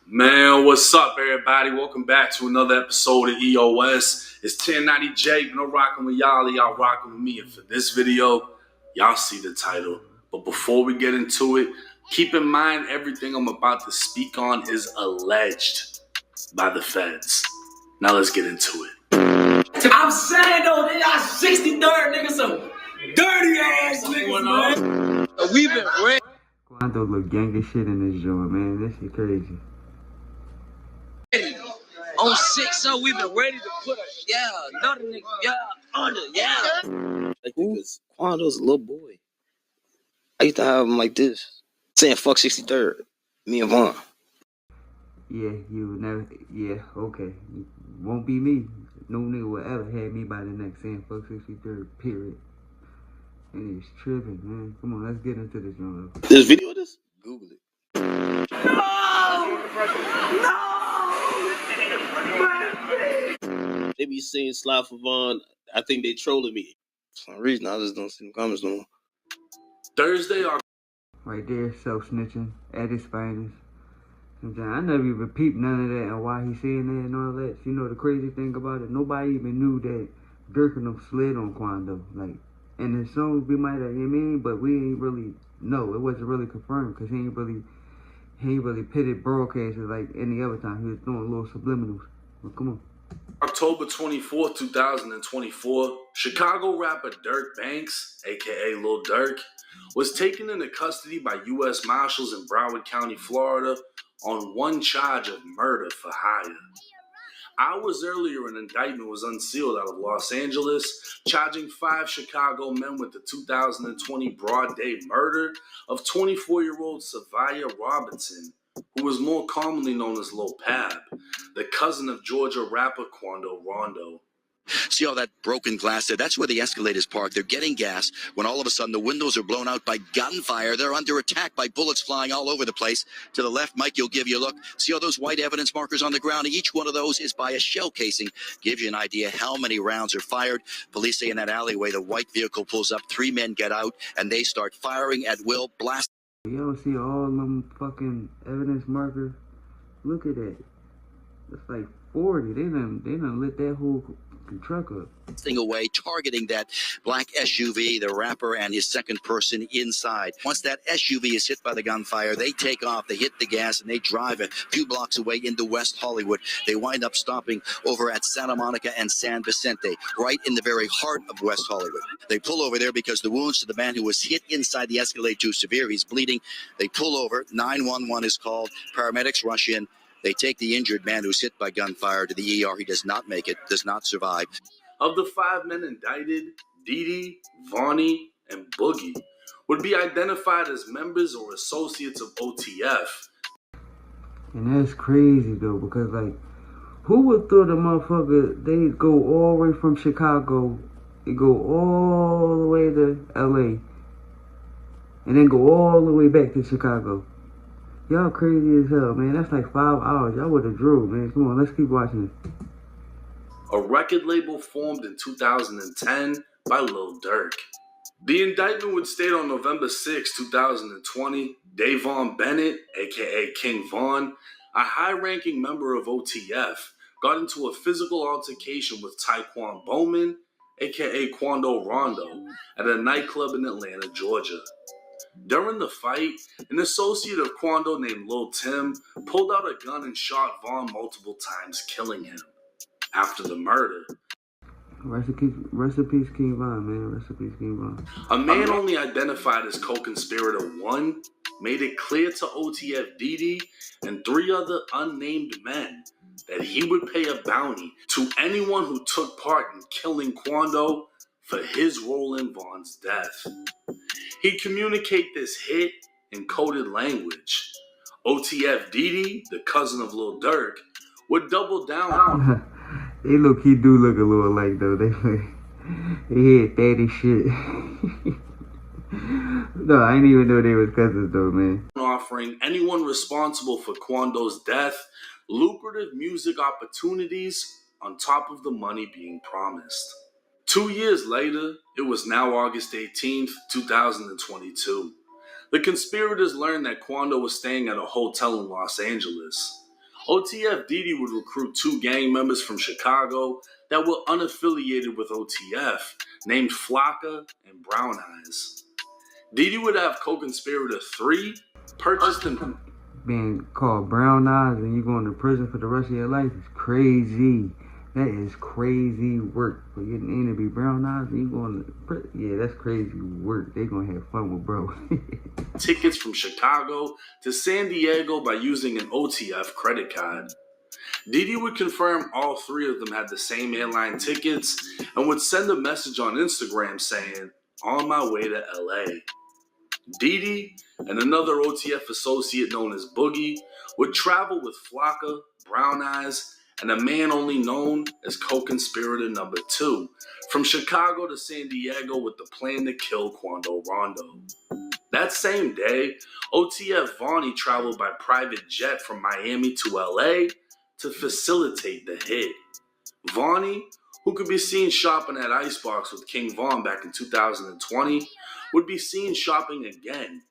Man, what's up, everybody? Welcome back to another episode of EOS. It's 1090J, but I'm rocking with y'all rocking with me. And for this video, y'all see the title. But before we get into it, keep in mind everything I'm about to speak on is alleged by the feds. Now let's get into it. I'm saying though, they got 63rd niggas, some dirty ass niggas, man. We've been waiting. Quando look gang as shit in this joint, man. This shit crazy. On 6-0, we've been ready to put another nigga, under, Like, because Quando's a little boy. I used to have him like this, saying fuck 63rd, me and Vaughn. Yeah, you would never. Yeah, okay. Won't be me. No nigga will ever have me by the neck saying fuck 63rd, period. And it's tripping, man. Come on, let's get into this joint. There's video of this? Google it. No! They be saying slide for Vaughn. I think they trolling me. For some reason, I just don't see the comments no more. Thursday, right there, self-snitching at his finest. Sometimes I never even peeped none of that and why he's saying that and all that. You know the crazy thing about it? Nobody even knew that Durk and them slid on Quando. Like, in his songs we might have, you know what I mean? But we ain't really know. It wasn't really confirmed because he ain't really pitted broadcasters like any other time. He was doing little subliminals. Well, come on. October 24th, 2024, Chicago rapper Durk Banks, aka Lil Durk, was taken into custody by U.S. Marshals in Broward County, Florida, on one charge of murder for hire. Hours earlier, an indictment was unsealed out of Los Angeles, charging 5 Chicago men with the 2020 broad day murder of 24-year-old Savia Robinson, who was more commonly known as Lil Pab, the cousin of Georgia rapper Quando Rondo. See all that broken glass there? That's where the Escalade's parked. They're getting gas when all of a sudden the windows are blown out by gunfire. They're under attack by bullets flying all over the place. To the left, Mike, you'll give you a look. See all those white evidence markers on the ground? Each one of those is by a shell casing. Gives you an idea how many rounds are fired. Police say in that alleyway, the white vehicle pulls up. 3 men get out, and they start firing at will, blast. You don't see all them fucking evidence markers? Look at that. That's like 40. They done lit that whole truck up. Thing away, targeting that black SUV, the rapper and his second person inside. Once that SUV is hit by the gunfire, they take off, they hit the gas, and they drive a few blocks away into West Hollywood. They wind up stopping over at Santa Monica and San Vicente, right in the very heart of West Hollywood. They pull over there because the wounds to the man who was hit inside the Escalade too severe. He's bleeding. They pull over. 911 is called. Paramedics rush in. They take the injured man who's hit by gunfire to the ER. He does not make it, does not survive. Of the 5 men indicted, Didi, Vonnie, and Boogie would be identified as members or associates of OTF. And that's crazy though, because like, who would thought a motherfucker, they go all the way from Chicago, they go all the way to LA, and then go all the way back to Chicago. Y'all crazy as hell, man. That's like 5 hours. Y'all would have drove, man. Come on, let's keep watching this. A record label formed in 2010 by Lil Durk. The indictment would state on November 6, 2020, Davon Bennett, aka King Von, a high-ranking member of OTF, got into a physical altercation with Taekwon Bowman, aka Quando Rondo, at a nightclub in Atlanta, Georgia. During the fight, an associate of Quando named Lil Tim pulled out a gun and shot Vaughn multiple times, killing him. After the murder, Rest in peace, King Von, man. Rest in peace, King Von. a man only identified as co-conspirator 1 made it clear to OTF Didi and 3 other unnamed men that he would pay a bounty to anyone who took part in killing Quando for his role in Vaughn's death. He'd communicate this hit in coded language. OTF Didi, the cousin of Lil Durk, would double down. They look, he do look a little like though. They hit daddy shit. No, I didn't even know they was cousins though, man. Offering anyone responsible for Quando's death lucrative music opportunities on top of the money being promised. 2 years later, it was now August 18th, 2022. The conspirators learned that Quando was staying at a hotel in Los Angeles. OTF Diddy would recruit 2 gang members from Chicago that were unaffiliated with OTF, named Flocka and Brown Eyes. Diddy would have co-conspirator 3 purchased and being called Brown Eyes and you going to prison for the rest of your life is crazy. That is crazy work. For your name to be Brown Eyes and you going to prison. Yeah, that's crazy work. They gonna have fun with bro. tickets from Chicago to San Diego by using an OTF credit card. Diddy would confirm all 3 of them had the same airline tickets and would send a message on Instagram saying, "On my way to LA." Diddy and another OTF associate known as Boogie would travel with Flocka, Brown Eyes, and a man only known as co-conspirator number 2 from Chicago to San Diego with the plan to kill Quando Rondo. That same day, OTF Vonnie traveled by private jet from Miami to LA to facilitate the hit. Vonnie, who could be seen shopping at Icebox with King Von back in 2020, would be seen shopping again,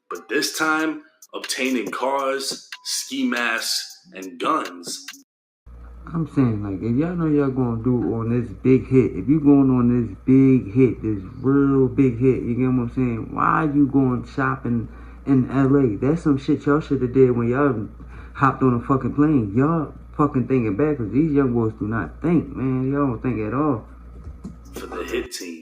but this time obtaining cars, ski masks, and guns. I'm saying, like, if y'all know y'all gonna do on this big hit, if you going on this big hit, this real big hit, you get what I'm saying? Why are you going shopping in LA? That's some shit y'all should have did when y'all hopped on a fucking plane. Y'all fucking thinking backwards. These young boys do not think, man. Y'all don't think at all. For the hit team.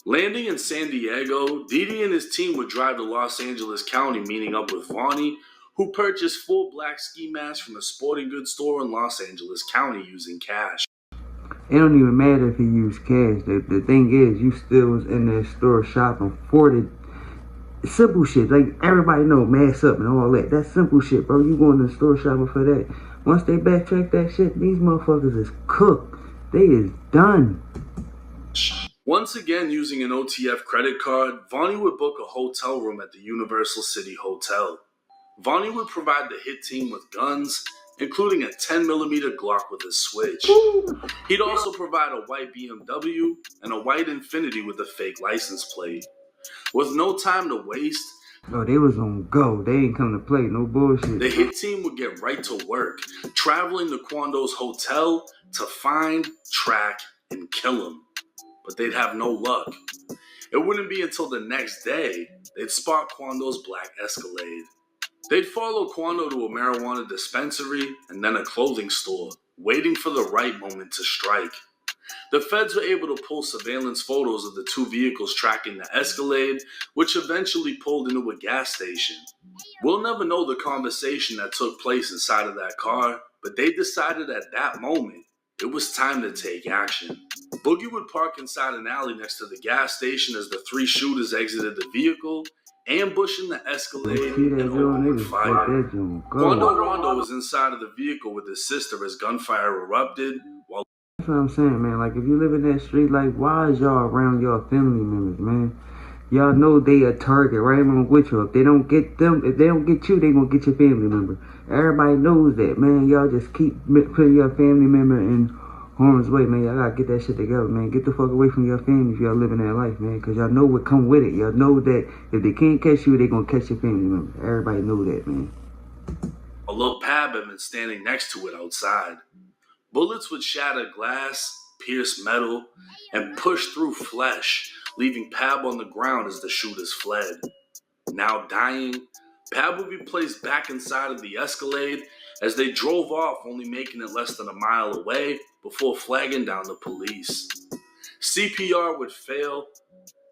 Landing in San Diego, Diddy and his team would drive to Los Angeles County, meeting up with Vonnie, who purchased full black ski masks from a sporting goods store in Los Angeles County using cash. It don't even matter if he used cash. The thing is, you still was in that store shopping for the simple shit. Like, everybody know, mask up and all that. That's simple shit, bro. You going to the store shopping for that. Once they backtrack that shit, these motherfuckers is cooked. They is done. Once again, using an OTF credit card, Vonnie would book a hotel room at the Universal City Hotel. Vonnie would provide the hit team with guns, including a 10mm Glock with a switch. He'd also provide a white BMW and a white Infiniti with a fake license plate. With no time to waste, Oh, they was on go. They ain't come to play. No bullshit. the hit team would get right to work, traveling to Quando's hotel to find, track, and kill him. But they'd have no luck. It wouldn't be until the next day they'd spot Quando's black Escalade. They'd follow Quando to a marijuana dispensary and then a clothing store, waiting for the right moment to strike. The feds were able to pull surveillance photos of the 2 vehicles tracking the Escalade, which eventually pulled into a gas station. We'll never know the conversation that took place inside of that car, but they decided at that moment it was time to take action. Boogie would park inside an alley next to the gas station as the 3 shooters exited the vehicle, ambushing the Escalade and opened fire. Quando Rondo was inside of the vehicle with his sister as gunfire erupted. That's what I'm saying, man. Like, if you live in that street, like, why is y'all around y'all family members, man? Y'all know they a target right along with you. If they don't get them, if they don't get you, they gonna get your family member. Everybody knows that, man. Y'all just keep putting your family member in harm's way, man. Y'all gotta get that shit together, man. Get the fuck away from your family if y'all living that life, man. Because y'all know what come with it. Y'all know that if they can't catch you, they gonna catch your family member. Everybody know that, man. A little Pab had been standing next to it outside. Bullets would shatter glass, pierce metal, and push through flesh, leaving Pab on the ground as the shooters fled. Now dying, Pab would be placed back inside of the Escalade as they drove off, only making it less than a mile away before flagging down the police. CPR would fail,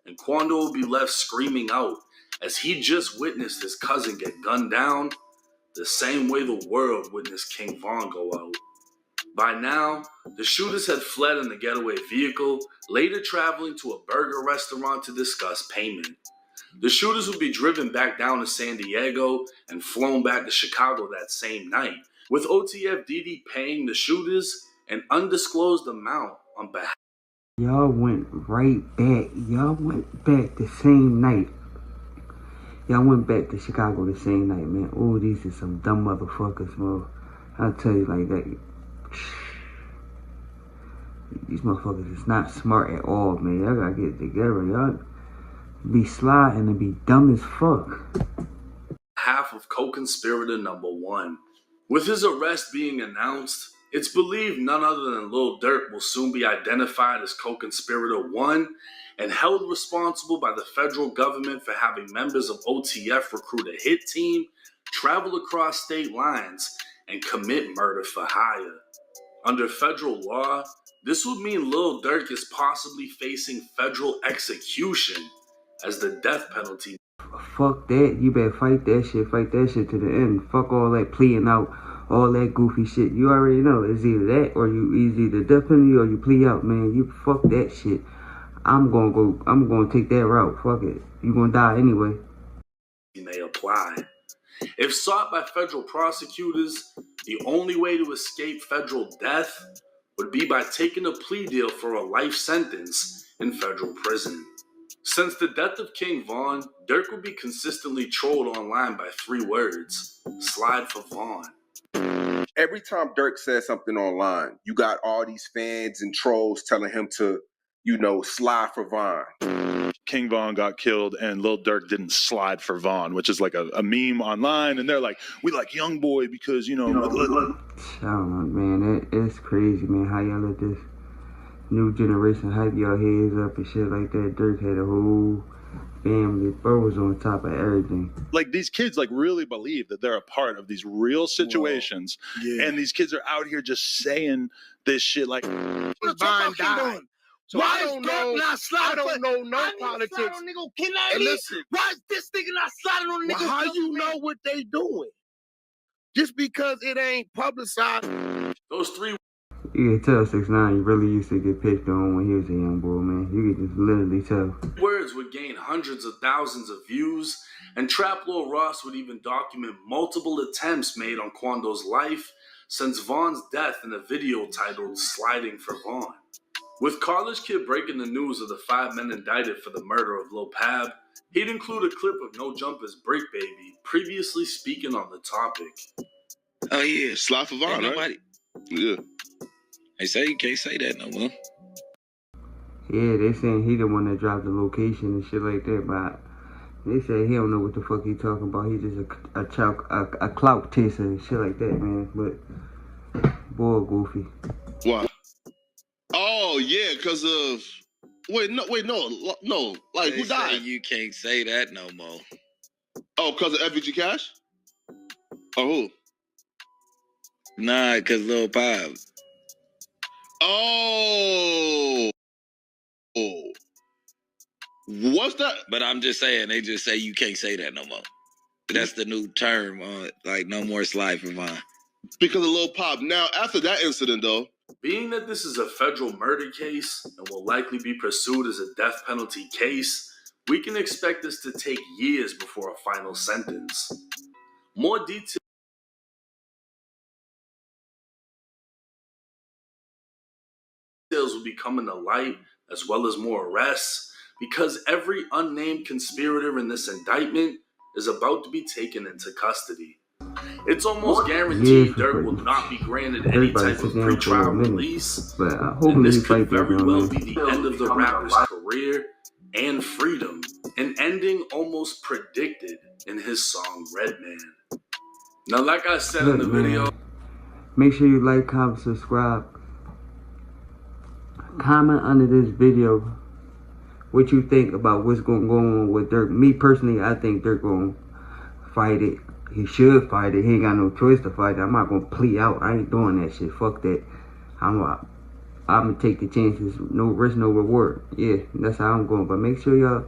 and Quando would be left screaming out as he just witnessed his cousin get gunned down the same way the world witnessed King Von go out. By now, the shooters had fled in the getaway vehicle, later traveling to a burger restaurant to discuss payment. The shooters would be driven back down to San Diego and flown back to Chicago that same night, with OTF Diddy paying the shooters an undisclosed amount on behalf. Y'all went right back. Y'all went back the same night. Y'all went back to Chicago the same night, man. Oh, these are some dumb motherfuckers, bro. I'll tell you like that. These motherfuckers is not smart at all, man. Y'all gotta get it together. Y'all be sliding and be dumb as fuck. Half of co-conspirator number 1. With his arrest being announced, it's believed none other than Lil Durk will soon be identified as co-conspirator 1 and held responsible by the federal government for having members of OTF recruit a hit team, travel across state lines, and commit murder for hire. Under federal law, this would mean Lil Durk is possibly facing federal execution as the death penalty. Fuck that. You better fight that shit to the end. Fuck all that pleading out, all that goofy shit. You already know it's either that or it's either death penalty or you plea out, man. You fuck that shit. I'm gonna take that route. Fuck it. You gonna die anyway. May apply. If sought by federal prosecutors, the only way to escape federal death would be by taking a plea deal for a life sentence in federal prison. Since the death of King Von, Durk would be consistently trolled online by 3 words: slide for Von. Every time Durk says something online, you got all these fans and trolls telling him to, slide for Von. King Von got killed and Lil Durk didn't slide for Von, which is like a meme online, and they're like, we like Young Boy because, I don't know, man. It's crazy, man, how y'all let this new generation hype y'all heads up and shit like that. Durk had a whole family. Bro was on top of everything. Like, these kids like really believe that they're a part of these real situations. Yeah. And these kids are out here just saying this shit like, Von died. So I don't know no politics. And listen, why is this nigga not sliding on the nigga? How you know what they doing? Just because it ain't publicized. Those 3 You can tell 6ix9ine he really used to get picked on when he was a young boy, man. You could just literally tell. words would gain hundreds of thousands of views, and Trap Lil Ross would even document multiple attempts made on Quando's life since Von's death in a video titled Sliding for Von. With College Kid breaking the news of the 5 men indicted for the murder of Lil Pab, he'd include a clip of No Jumper's Brick Baby previously speaking on the topic. Oh yeah, Slide for Von, right? Yeah. They say you can't say that no more. Yeah, they saying he the one that dropped the location and shit like that, but they say he don't know what the fuck he talking about. He just a clout chaser and shit like that, man. But boy, goofy. Why? Oh yeah, because of no. Like, They who died? say you can't say that no more. Oh, because of FVG Cash? Or who? Nah, because Lil Pab. Oh. What's that? But I'm just saying, they just say you can't say that no more. That's the new term on, like, no more slide for Von. Because of Lil Pop. Now, after that incident, though. Being that this is a federal murder case and will likely be pursued as a death penalty case, we can expect this to take years before a final sentence. More details will be coming to light, as well as more arrests, because every unnamed conspirator in this indictment is about to be taken into custody. It's almost guaranteed Durk will not be granted any type of pretrial release, and this could very well be the end of the rapper's career and freedom, an ending almost predicted in his song Redman. Now, like I said in the video, make sure you like, comment, subscribe. Comment under this video what you think about what's going to go on with Durk. Me personally, I think Durk going to fight it. He should fight it. He ain't got no choice to fight it. I'm not going to plea out. I ain't doing that shit. Fuck that. I'm going to take the chances. No risk, no reward. Yeah, that's how I'm going. But make sure y'all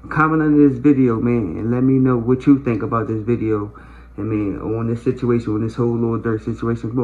comment under this video, man, and let me know what you think about this video. I mean, on this situation, on this whole Lil Durk situation.